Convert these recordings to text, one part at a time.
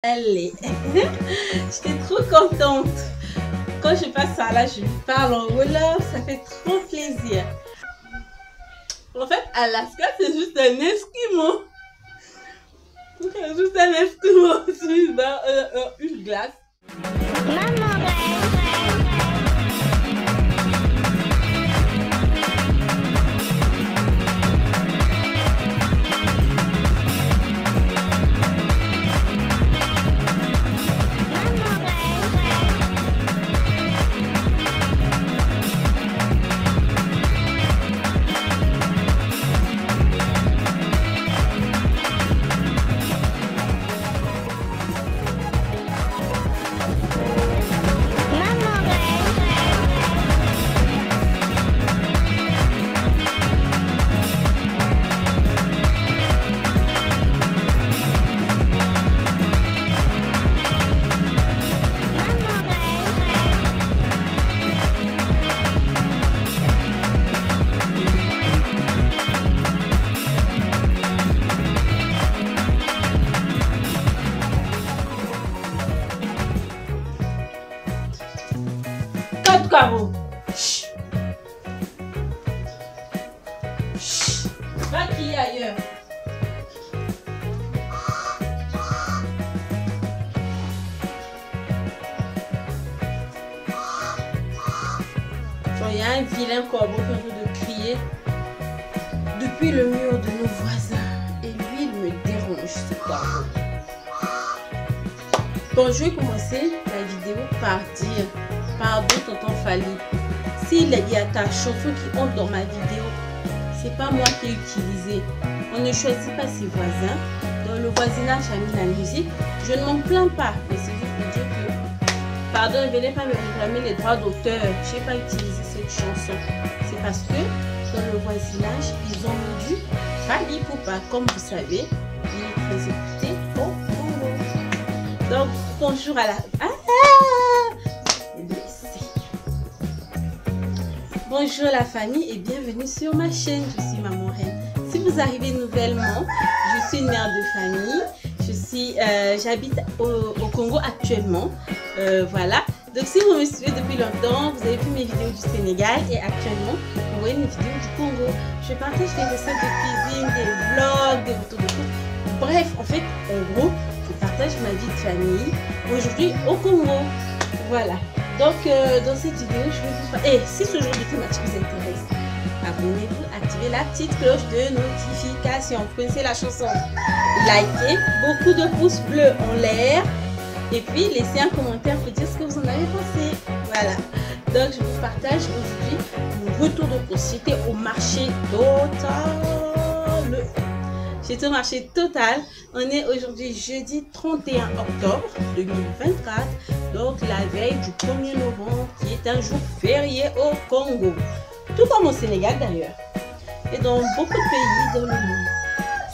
Allez, j'étais trop contente. Quand je passe par là, je lui parle en wolof, ça fait trop plaisir. En fait, Alaska, c'est juste un Esquimau. C'est juste un Esquimau sur une glace. Maman, Caro. Chut. Chut. Va crier ailleurs. Il y a un vilain corbeau qui est en train de crier depuis le mur de nos voisins. Et lui, il me dérange, ce corbeau. Bon, je vais commencer la vidéo par dire pardon, tonton Fally. S'il y a ta chanson qui entre dans ma vidéo, c'est pas moi qui ai utilisé. On ne choisit pas ses voisins. Dans le voisinage a mis la musique. Je ne m'en plains pas, mais c'est juste pour dire que pardon, ne venez pas me réclamer les droits d'auteur. Je n'ai pas utilisé cette chanson. C'est parce que dans le voisinage, ils ont mis du Fally Ipupa. Comme vous savez, il est très écouté au Congo. Donc, bonjour à la... Bonjour la famille et bienvenue sur ma chaîne. Je suis Maman Reine. Si vous arrivez nouvellement, je suis une mère de famille. J'habite au Congo actuellement. Voilà. Donc si vous me suivez depuis longtemps, vous avez vu mes vidéos du Sénégal et actuellement, vous voyez mes vidéos du Congo. Je partage des recettes de cuisine, des vlogs, des photos de foot. Bref, en fait, en gros, je partage ma vie de famille aujourd'hui au Congo. Voilà. Donc, dans cette vidéo, je vais vous faire... Et si ce genre de thématique vous intéresse, abonnez-vous, activez la petite cloche de notification. Vous connaissez la chanson. Likez, beaucoup de pouces bleus en l'air. Et puis, laissez un commentaire pour dire ce que vous en avez pensé. Voilà. Donc, je vous partage aujourd'hui mon retour de course. J'étais au marché Total. J'étais au marché Total. On est aujourd'hui jeudi 31 octobre 2024. Donc la veille du 1er novembre qui est un jour férié au Congo. Tout comme au Sénégal d'ailleurs. Et dans beaucoup de pays dans le monde.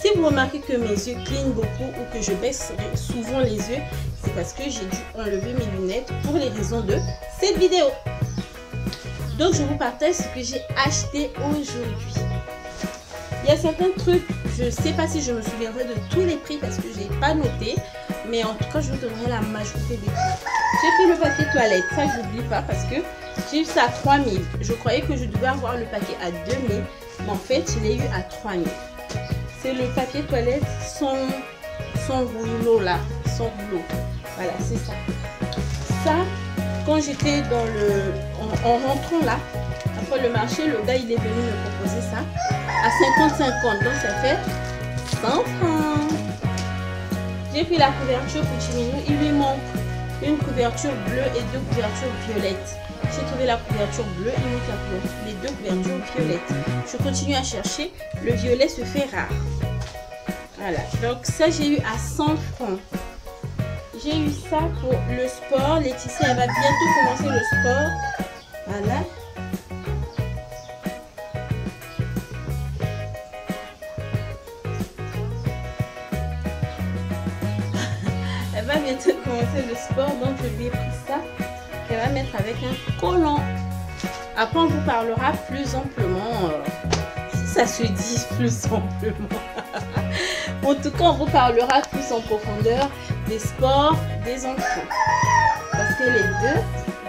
Si vous remarquez que mes yeux clignent beaucoup ou que je baisse souvent les yeux, c'est parce que j'ai dû enlever mes lunettes pour les raisons de cette vidéo. Donc je vous partage ce que j'ai acheté aujourd'hui. Il y a certains trucs, je ne sais pas si je me souviendrai de tous les prix parce que je n'ai pas noté. Mais en tout cas, je vous donnerai la majorité des prix. J'ai pris le papier toilette, ça je n'oublie pas parce que j'ai eu ça à 3000. Je croyais que je devais avoir le paquet à 2000, mais en fait, je l'ai eu à 3000. C'est le papier toilette sans rouleau là, sans rouleau. Voilà, c'est ça. Ça, quand j'étais dans en rentrant là, après le marché, le gars il est venu me proposer ça à 50-50, donc ça fait 100 francs. J'ai pris la couverture Petit Minou, il lui manque une couverture bleue et deux couvertures violettes. J'ai trouvé la couverture bleue, il manque les deux couvertures violettes. Je continue à chercher, le violet se fait rare. Voilà, donc ça j'ai eu à 100 francs. J'ai eu ça pour le sport. Laetitia elle va bientôt commencer le sport. Voilà. Elle va bientôt commencer le sport, donc je lui ai pris ça qu'elle va mettre avec un collant. Après on vous parlera plus amplement, si ça se dit plus amplement. En tout cas on vous parlera plus en profondeur des sports des enfants. Parce que les deux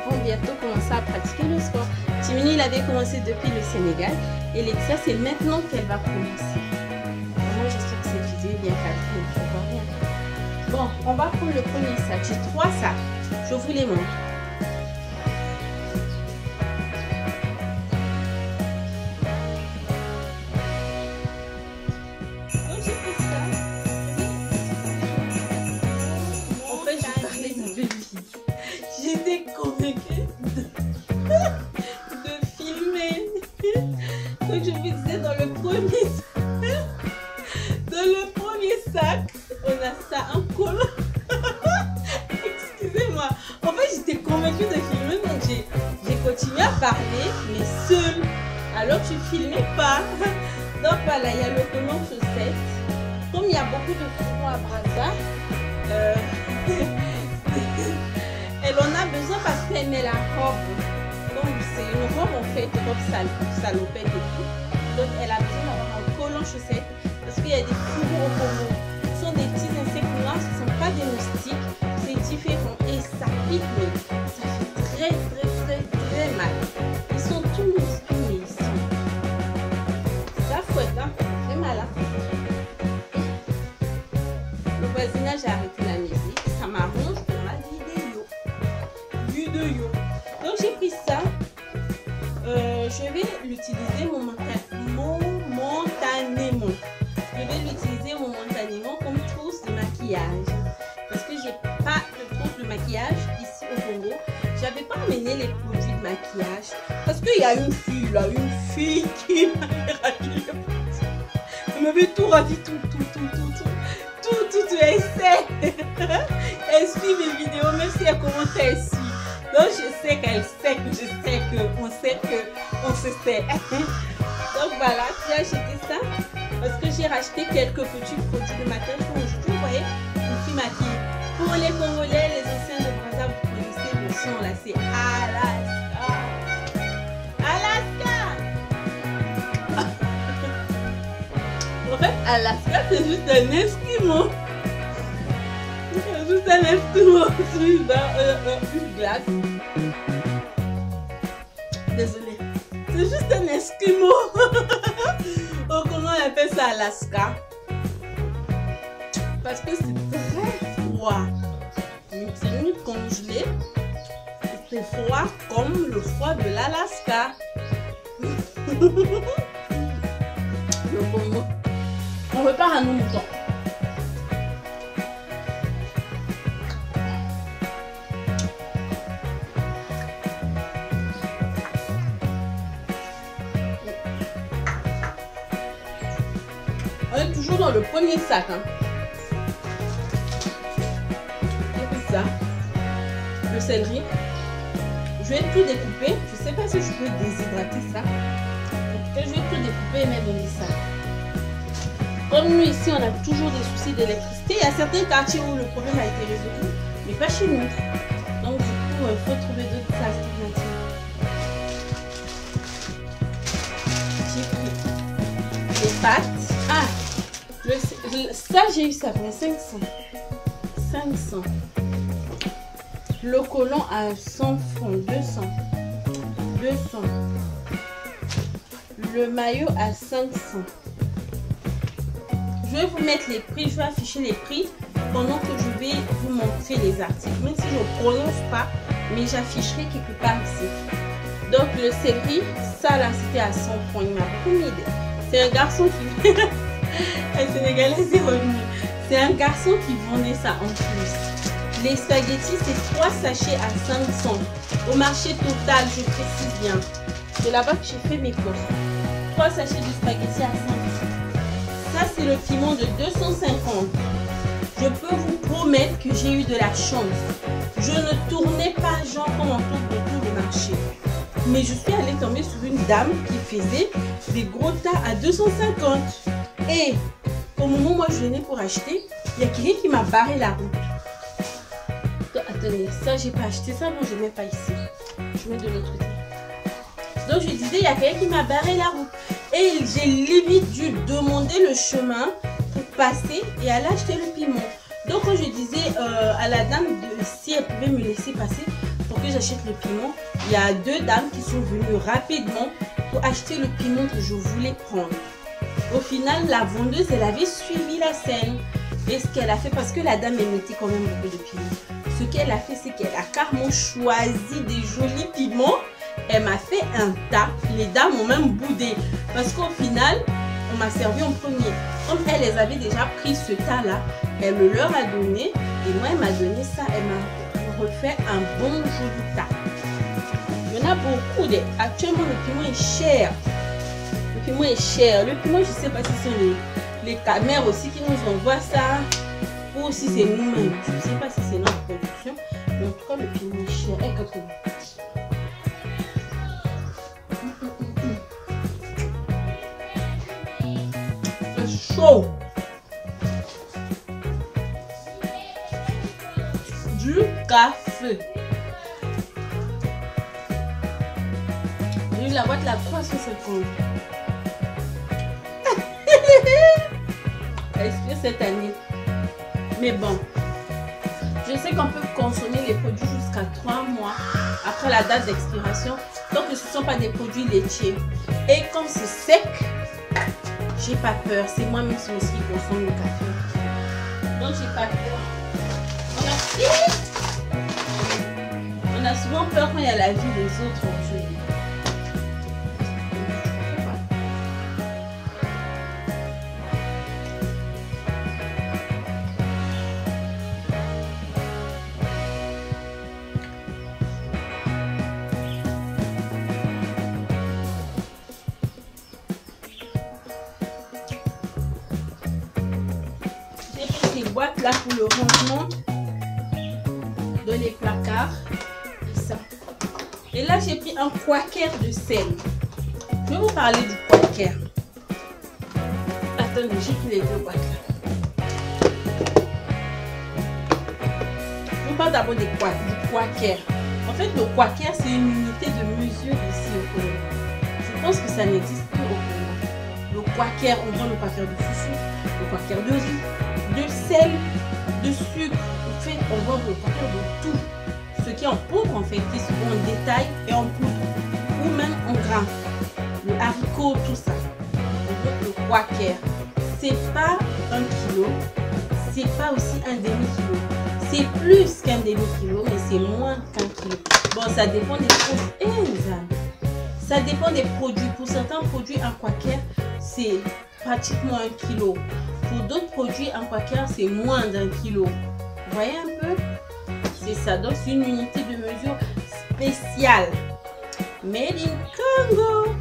vont bientôt commencer à pratiquer le sport. Timini, il avait commencé depuis le Sénégal et Lexia, c'est maintenant qu'elle va commencer. Moi, j'espère que cette vidéo est bien calculée, je ne vois rien. Bon, on va prendre le premier sac. J'ai 3 sacs. Je vous les montre. Donc, j'ai pris ça. En fait, je parlais de bébé. J'étais convaincue de filmer. Donc, je vous disais dans le premier sac, on a ça, un collant. Excusez-moi. En fait, j'étais convaincue de filmer, donc j'ai continué à parler, mais seule. Alors, tu filmais pas. Donc, voilà, il y a le collant chaussette. Comme il y a beaucoup de fourreaux à Brazza, elle en a besoin parce qu'elle met la robe. Donc, c'est une robe en fait, robe salopette et tout. Donc, elle a besoin d'avoir un collant chaussette parce qu'il y a des fourreaux au Congo. Ce sont des petits insectes noirs, ce ne sont pas des moustiques, c'est différent et ça pique, mais ça fait très mal. Ils sont tous moustiques, mais ils sont. Ça fouette, hein, ça fait mal. Hein. Le voisinage a arrêté la musique, ça m'arrange pour ma vidéo. Donc j'ai pris ça. Je vais l'utiliser momentanément. Je vais l'utiliser momentanément comme trousse de maquillage. Parce que j'ai pas de trousse de maquillage ici au Congo. J'avais pas amené les produits de maquillage. Parce qu'il y a une fille là, qui m'avait ravi les produits. Elle m'avait tout ravi, tout. Elle sait. Elle suit mes vidéos, même si elle commence à suivre. Donc je sais qu'elle sait que on sait qu'on se sait. Donc voilà, j'ai acheté ça parce que j'ai racheté quelques petits produits de maquillage comme aujourd'hui. Vous voyez, une fille maquille. Pour les Congolais, les anciens de Brazza, vous connaissez le son là, c'est Alaska. En fait, Alaska, c'est juste un esquimau. Juste un esquimau sur une glace. Désolée. C'est juste un esquimau. Oh, comment on appelle ça, Alaska? Parce que c'est très froid. C'est une congelée. C'est froid comme le froid de l'Alaska. Le Congo. On repart à nos moutons. On est toujours dans le premier sac. Hein. Et puis ça, le céleri. Je vais tout découper. Je ne sais pas si je peux déshydrater ça. En tout cas, je vais tout découper et mettre dans les sacs. Comme nous ici, on a toujours des soucis d'électricité. Il y a certains quartiers où le problème a été résolu, mais pas chez nous. Donc du coup, il faut trouver d'autres alternatives. J'ai pris les pâtes. Ah, ça j'ai eu ça pour 500. Le collant à 100 francs, 200. Le maillot à 500. Je vais vous mettre les prix, je vais afficher les prix pendant que je vais vous montrer les articles. Même si je ne prononce pas, mais j'afficherai quelque part ici. Donc le céleri, ça là c'était à 100 francs, il m'a beaucoup mis. C'est un garçon qui... Un Sénégalais c'est revenu. C'est un garçon qui vendait ça en plus. Les spaghettis, c'est 3 sachets à 500. Au marché total, je précise bien. C'est là-bas que j'ai fait mes courses. 3 sachets de spaghettis à 500. Ça, c'est le piment de 250. Je peux vous promettre que j'ai eu de la chance. Je ne tournais pas genre comme on tourne autour du marché. Mais je suis allée tomber sur une dame qui faisait des gros tas à 250. Et au moment où moi je venais pour acheter, il y a quelqu'un qui m'a barré la route. Attendez, ça j'ai pas acheté ça, non je ne mets pas ici. Je mets de l'autre côté. Donc je disais, il y a quelqu'un qui m'a barré la route. Et j'ai limite dû demander le chemin pour passer et aller acheter le piment. Donc quand je disais à la dame si elle pouvait me laisser passer pour que j'achète le piment, il y a 2 dames qui sont venues rapidement pour acheter le piment que je voulais prendre. Au final, la vendeuse, elle avait suivi la scène. Et ce qu'elle a fait, parce que la dame, elle mettait quand même beaucoup de piment, ce qu'elle a fait, c'est qu'elle a carrément choisi des jolis piments. Elle m'a fait un tas. Les dames ont même boudé. Parce qu'au final, on m'a servi en premier. Comme elles avaient déjà pris ce tas-là, elle me leur a donné. Et moi, elle m'a donné ça. Elle m'a refait un bon joli tas. Il y en a beaucoup. Actuellement, le piment est cher. Le piment est cher. Le piment, je ne sais pas si c'est les camères aussi qui nous envoient ça. Ou si c'est nous-mêmes. Je ne sais pas si c'est notre production. Mais en tout cas, le piment est cher. Et c'est chaud. Du café. J'ai eu la boîte la 350. Elle expire cette année. Mais bon, je sais qu'on peut consommer les produits jusqu'à 3 mois après la date d'expiration. Donc ce ne sont pas des produits laitiers. Et quand c'est sec, j'ai pas peur. C'est moi-même aussi qui consomme le café. Donc j'ai pas peur. On a souvent peur quand il y a la vie des autres. Boîte là pour le rangement dans les placards et ça. Et là j'ai pris un quaker de sel. Je vais vous parler du quaker. Attendez, j'ai pris les 2 boîtes là. Je vous parle d'abord du quaker. En fait le quaker c'est une unité de mesure ici au Congo. Je pense que ça n'existe plus au Congo. Le quaker, on vend le quaker de foufou, le quaker de riz, de sel, de sucre. En fait, on vend le quaker de tout. Ce qui est en poudre, en fait, qui se vend en détail et en poudre. Ou même en grain. Le haricot, tout ça. On vend le quaker. C'est pas 1 kilo. C'est pas aussi un demi-kilo. C'est plus qu'un demi-kilo, mais c'est moins qu'un kilo. Bon, ça dépend des produits. Ça dépend des produits. Pour certains produits, un quaker, c'est pratiquement 1 kilo. Pour d'autres produits, un quaker, c'est moins d'1 kilo. Vous voyez un peu? C'est ça. Donc, c'est une unité de mesure spéciale. Made in Congo.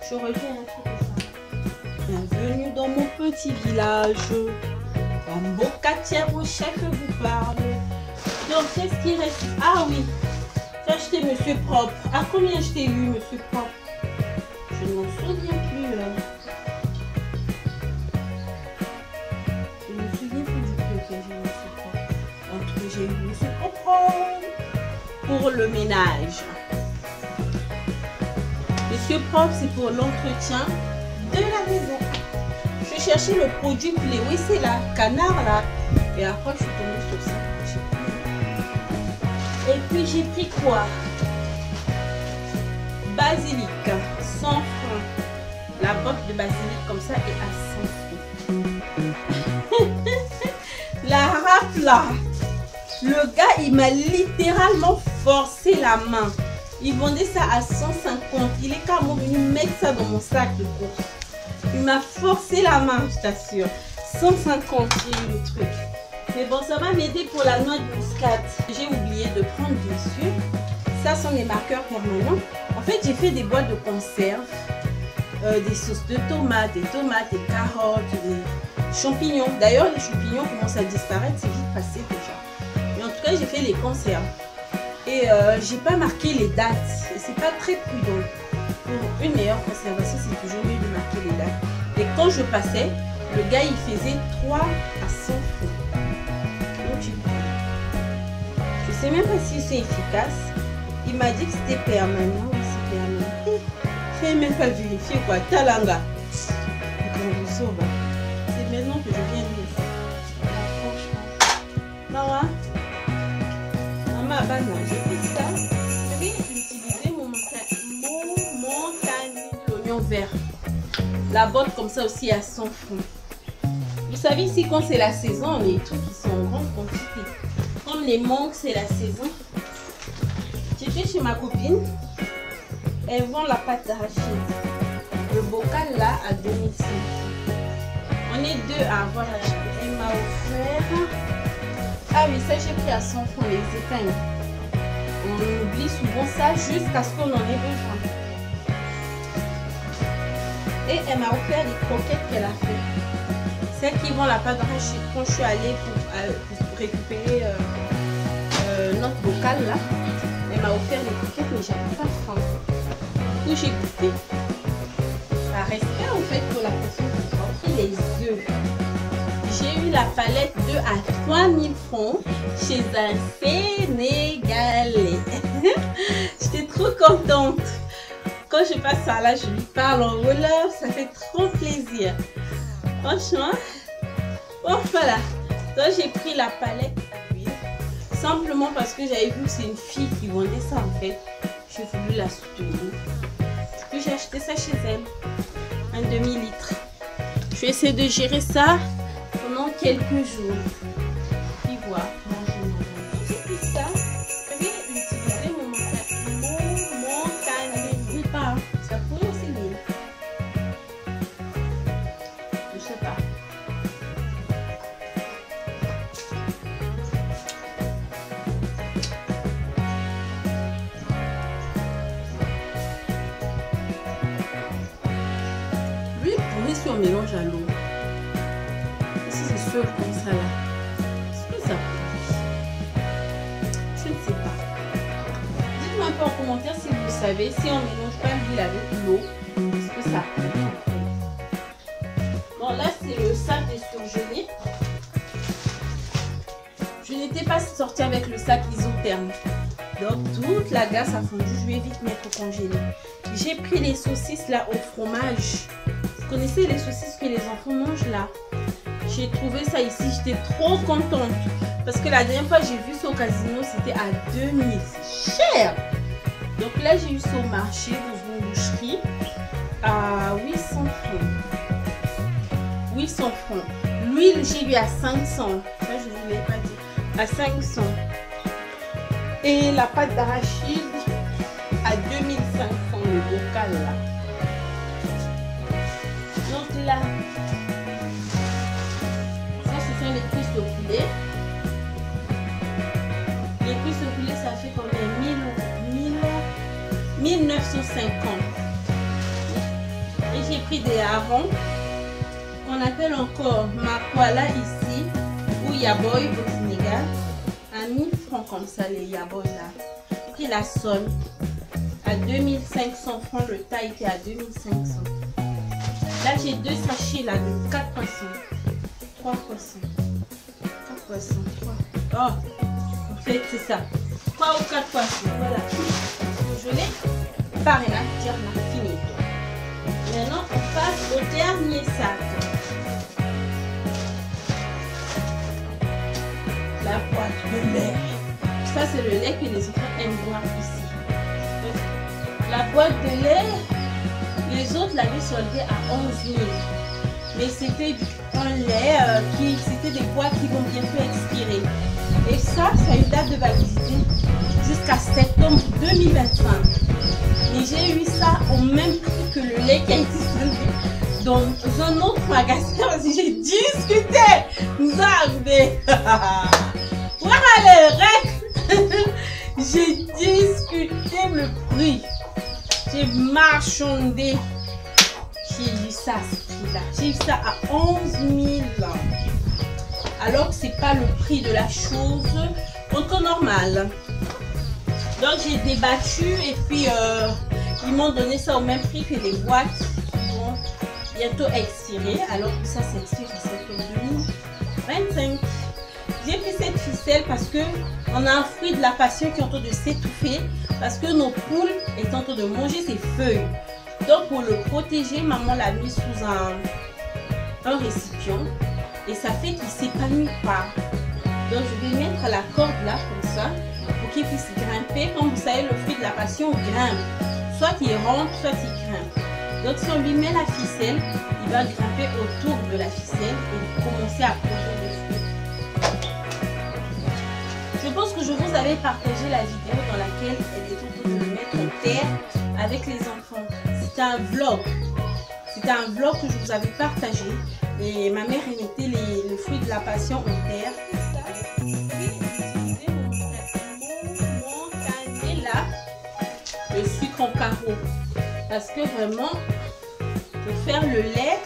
Je reviens un peu de ça. Bienvenue dans mon petit village. Un beau quartier, mon chef vous parle. Donc, qu'est-ce qui reste? Ah oui. J'ai acheté Monsieur Propre. À combien je t'ai eu, Monsieur Propre? Je ne m'en souviens plus. J'ai eu Monsieur Propre pour le ménage. Monsieur Propre, c'est pour l'entretien de la maison. Je cherchais le produit clé. Oui, c'est là, canard là. Et après, je suis tombée sur ça. Et puis, j'ai pris quoi? Basilic, 100 francs. La boîte de basilic comme ça est à 100 francs. La rafle là. Le gars, il m'a littéralement forcé la main. Il vendait ça à 150. Il est carrément venu mettre ça dans mon sac de course. Il m'a forcé la main, je t'assure. 150, j'ai eu le truc. Mais bon, ça va m'aider pour la noix de muscade. J'ai oublié de prendre, bien sûr. Ça sont les marqueurs permanents. En fait, j'ai fait des boîtes de conserve. Des sauces de tomates, des carottes, des champignons. D'ailleurs, les champignons commencent à disparaître. C'est vite passé déjà. Mais en tout cas, j'ai fait les conserves. Et j'ai pas marqué les dates. Et c'est pas très prudent. Pour une meilleure conservation, c'est toujours mieux de marquer les dates. Et quand je passais, le gars, il faisait 3 à 100 francs. Donc, je sais même pas si c'est efficace. Il m'a dit que c'était permanent. Oui, c'est permanent. Je n'ai même pas vérifié quoi. Talanga. C'est maintenant que je viens de le faire. Franchement. ma banane. J'ai pris ça. Je vais utiliser mon l'oignon vert. La botte comme ça aussi à 100 francs. Vous savez ici quand c'est la saison, les trucs qui sont en grande quantité. Comme les mangues, c'est la saison. J'étais chez ma copine. Elle vend la pâte d'arachide. Le bocal là à 2005. On est deux à avoir acheté. Elle m'a offert. Ah oui, ça j'ai pris à 100 francs les écailles. On oublie souvent ça jusqu'à ce qu'on en ait besoin. Et elle m'a offert les croquettes qu'elle a fait. Celles qui vont la pâte d'arachide. Quand je suis allée pour récupérer notre bocal là, elle m'a offert les croquettes, mais j'avais pas faim. Du coup, j'ai goûté. Ça restait en fait pour la personne qui a pris les œufs. J'ai eu la palette 2 à 3000 francs chez un Sénégalais. J'étais trop contente. Quand je passe par là, je lui parle en wolof, ça fait trop plaisir. Franchement, bon voilà. Donc j'ai pris la palette à l'huile, simplement parce que j'avais vu que c'est une fille qui vendait ça en fait. J'ai voulu la soutenir. Puis j'ai acheté ça chez elle, un demi-litre. Je vais essayer de gérer ça pendant quelques jours. Puis voir. J'ai pris ça. Je vais utiliser mon pas. Ça pourrait aussi bien. Je sais pas. Lui, pourri si on mélange à l'eau. Si c'est seul comme ça là. Est-ce que ça pourrit? Je ne sais pas. Dites-moi un peu en commentaire si vous savez, si on mélange pas l'huile avec l'eau, est-ce que ça pourrit? Bon, là c'est le sac des surgelés. Je n'étais pas sortie avec le sac isotherme. Donc toute la glace a fondu, je vais vite mettre au congélé. J'ai pris les saucisses là au fromage. Vous connaissez les saucisses que les enfants mangent là? J'ai trouvé ça ici, j'étais trop contente. Parce que la dernière fois j'ai vu ça au casino, c'était à 2000. C'est cher! Donc là j'ai eu ça au marché, dans une boucherie, à 800 francs. 800 francs. L'huile j'ai eu à 500. Ça je ne vous l'ai pas dit. À 500. Et la pâte d'arachide à 2500 le bocal là. Donc là, ça ce sont les cuisses de poulet. Les cuisses de poulet ça fait combien? 1950. Et j'ai pris des harengs qu'on appelle encore makwala ici ou yaboy au Sénégal. À 1000 francs comme ça les yaboy là. J'ai pris la sole à 2500 francs, le taille était à 2500. Là j'ai deux sachets là de 4 poissons. 3 poissons. 4 poissons. 3. Oh, en fait c'est ça. 3 ou 4 poissons. Voilà. Je l'ai paré là, on a fini. Maintenant on passe au dernier sac. La boîte de lait. Ça c'est le lait que les enfants aiment boire ici. Donc, la boîte de lait, les autres l'avaient soldé à 11 000. Mais c'était un lait c'était des boîtes qui vont bientôt expirer. Et ça a une date de validité jusqu'à septembre 2025. Et j'ai eu ça au même prix que le lait qui a été soldé dans un autre magasin. Parce que j'ai discuté. Nous avons voilà les règles. J'ai discuté le prix. J'ai marchandé. J'ai eu ça à ce prix-là. J'ai eu ça à 11 000. Alors que c'est pas le prix de la chose en temps normal. Donc j'ai débattu et puis ils m'ont donné ça au même prix que les boîtes qui vont bientôt expirer. Alors que ça s'expire en septembre 2025. J'ai pris cette ficelle parce que on a un fruit de la passion qui est en train de s'étouffer parce que nos poules sont en train de manger ses feuilles. Donc pour le protéger, maman l'a mis sous un récipient et ça fait qu'il ne s'épanouit pas. Donc je vais mettre la corde là comme ça pour qu'il puisse grimper. Comme vous savez, le fruit de la passion grimpe. Soit il rentre, soit il grimpe. Donc si on lui met la ficelle, il va grimper autour de la ficelle et commencer à produire des fruits. Je pense que je vous avais partagé la vidéo dans laquelle elle est en train de le mettre en terre avec les enfants. C'était un vlog. C'était un vlog que je vous avais partagé. Et ma mère mettait le fruit de la passion en terre. Et là, le sucre en carreau. Parce que vraiment, pour faire le lait,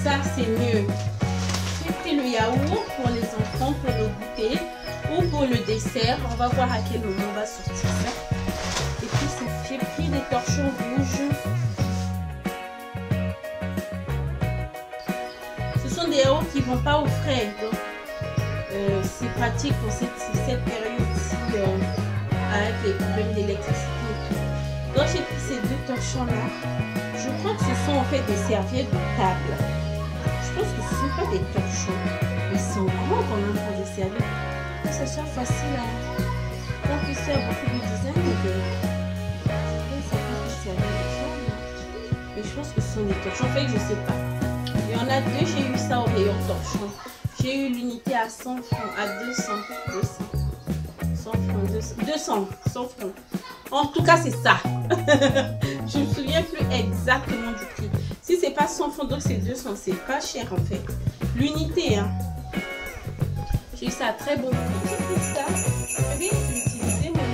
ça c'est mieux. J'ai pris le yaourt pour les enfants, pour le goûter ou pour le dessert. On va voir à quel moment on va sortir ça. Et puis j'ai pris des torchons rouges. Ce sont des yaourts qui ne vont pas au frais. Donc c'est pratique pour cette période-ci avec les problèmes d'électricité. Donc j'ai pris ces deux torchons là. Je crois que ce sont en fait des serviettes de table. Je pense que ce ne sont pas des torchons. Mais ils sont grands quand même pour des serviettes. Que ce soit facile à... Donc ici il y a beaucoup de design. Mais je pense que ce sont des torchons. En fait je ne sais pas. Il y en a deux, j'ai eu ça au rayon torchon. J'ai eu l'unité à 100 francs, à 200 francs. En tout cas, c'est ça. Je ne me souviens plus exactement du prix. Si c'est pas 100 francs, donc c'est 200. C'est pas cher en fait. L'unité, hein. J'ai eu ça à très bon prix. J'ai pris ça. Je vais utiliser mon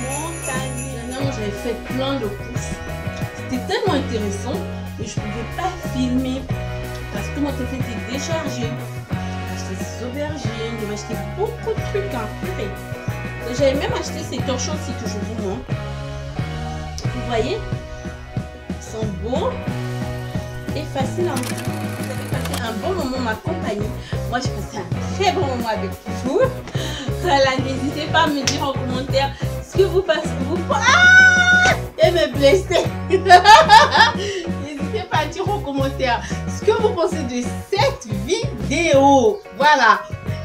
montagne. Non, j'avais fait plein de courses. C'était tellement intéressant, mais je ne pouvais pas filmer parce que mon téléphone était déchargé. J'ai acheté des aubergines, j'ai acheté beaucoup de trucs en fait. J'avais même acheté ces torchons aussi que je vous montre. Vous voyez, ils sont beaux et faciles à manger. Vous avez passé un bon moment ma compagnie. Moi, j'ai passé un très bon moment avec vous. Voilà, n'hésitez pas à me dire en commentaire ce que vous passez. Ah, et me blesser. N'hésitez pas à dire en commentaire ce que vous pensez de cette vidéo. Voilà.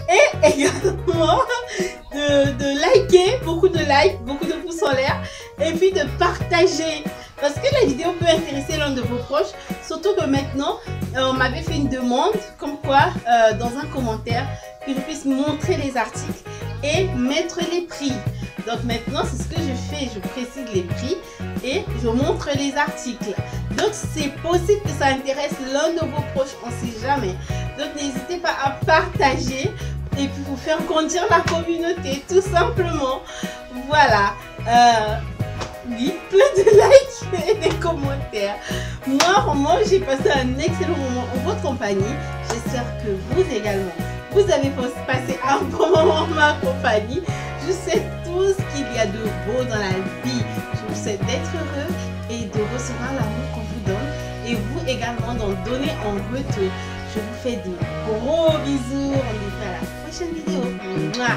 Et également de liker, beaucoup de likes, beaucoup de pouces en l'air. Et puis de partager. Parce que la vidéo peut intéresser l'un de vos proches. Surtout que maintenant, on m'avait fait une demande comme quoi, dans un commentaire, que je puisse montrer les articles et mettre les prix. Donc maintenant, c'est ce que je fais. Je précise les prix et je montre les articles. Donc c'est possible que ça intéresse l'un de vos proches, on ne sait jamais. Donc n'hésitez pas à partager et puis vous faire grandir la communauté, tout simplement. Voilà. Oui, plein de likes et des commentaires. Moi, vraiment, j'ai passé un excellent moment en votre compagnie. J'espère que vous également, vous avez passé un bon moment en ma compagnie. Je sais tout ce qu'il y a de beau dans la vie. Je vous souhaite d'être heureux et de recevoir l'amour qu'on vous donne. Et vous également d'en donner en retour. Je vous fais de gros bisous. On se dit à la prochaine vidéo. Mouah.